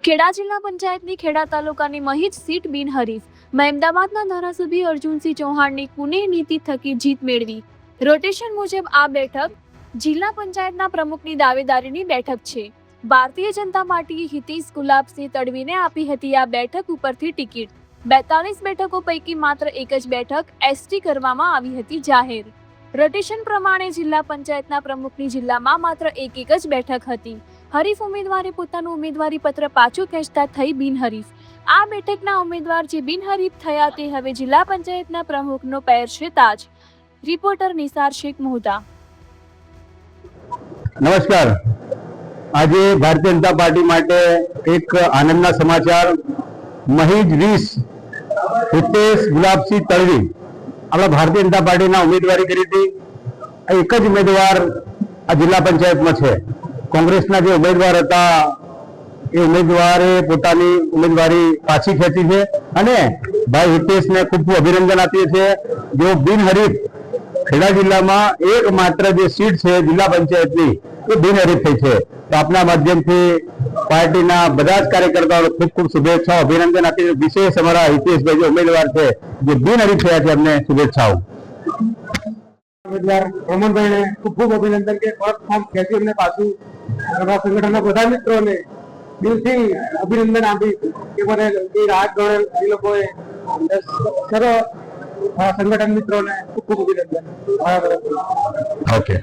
ખેડા જિલ્લા પંચાયતની ખેડા તાલુકાની મહિજ સીટ બિનહરીફ મહેમદાબાદના ધારાસભ્ય અર્જુનસિંહ ચૌહાણની કુનેહ નીતિ થકી જીત મેળવી. રોટેશન મુજબ આ બેઠક જિલ્લા પંચાયતના પ્રમુખની દાવેદારીની બેઠક છે. ભારતીય જનતા પાર્ટીએ હિતેશ ગુલાબસિંહ તડવીને આપી હતી આ બેઠક ઉપરથી ટિકિટ. 42 બેઠકો પૈકી માત્ર એક જ બેઠક એસટી કરવામાં આવી હતી જાહેર. રોટેશન પ્રમાણે જિલ્લા પંચાયતના પ્રમુખની જિલ્લામાં માત્ર એક જ બેઠક હતી. હરીફ ઉમેદવારે પોતાનું ઉમેદવારી પત્ર પાછું ખેંચતા થઈ બિનહરીફ. આ બેઠકના ઉમેદવાર જે બિનહરીફ થયા તે હવે જિલ્લા પંચાયતના પ્રમુખનો પહેરશે તાજ. રિપોર્ટર નિસાર શેખ મોહદા. નમસ્કાર. આજે ભારતીય જનતા પાર્ટી માટે એક આનંદના સમાચાર. મહિજ 20 હિતેશ ગુલાબસિંહ તડવી આપણા ભારતીય જનતા પાર્ટીના ઉમેદવારી કરી હતી. એક જ ઉમેદવાર આ જિલ્લા પંચાયતમાં છે. કોંગ્રેસના જે ઉમેદવાર હતા એ ઉમેદવારે પોતાની ઉમેદવારી પાછી ખેંચી છે અને ભાઈ હિતેશને ખૂબ ખૂબ અભિનંદન આપીએ છીએ. જેઓ બિનહરીફ ખેડા જિલ્લામાં એકમાત્ર જે સીટ છે જિલ્લા પંચાયતની એ બિનહરીફ થઈ છે. તો આપના માધ્યમથી પાર્ટીના બધા જ કાર્યકર્તાઓને ખૂબ ખૂબ શુભેચ્છાઓ, અભિનંદન આપીએ. વિશેષ અમારા હિતેશભાઈ જે ઉમેદવાર છે જે બિનહરીફ થયા છે એમને શુભેચ્છાઓ. ઉમેદવાર રમણભાઈને ખૂબ ખૂબ અભિનંદન કે ફોર્મ ખેંચી એમને પાછું સંગઠનના બધા મિત્રોને દિલથી અભિનંદન આપી કે મને એ રાહત ગણેલ એ લોકોએ સર્વ સંગઠન મિત્રોને ખૂબ ખૂબ અભિનંદન. ઓકે.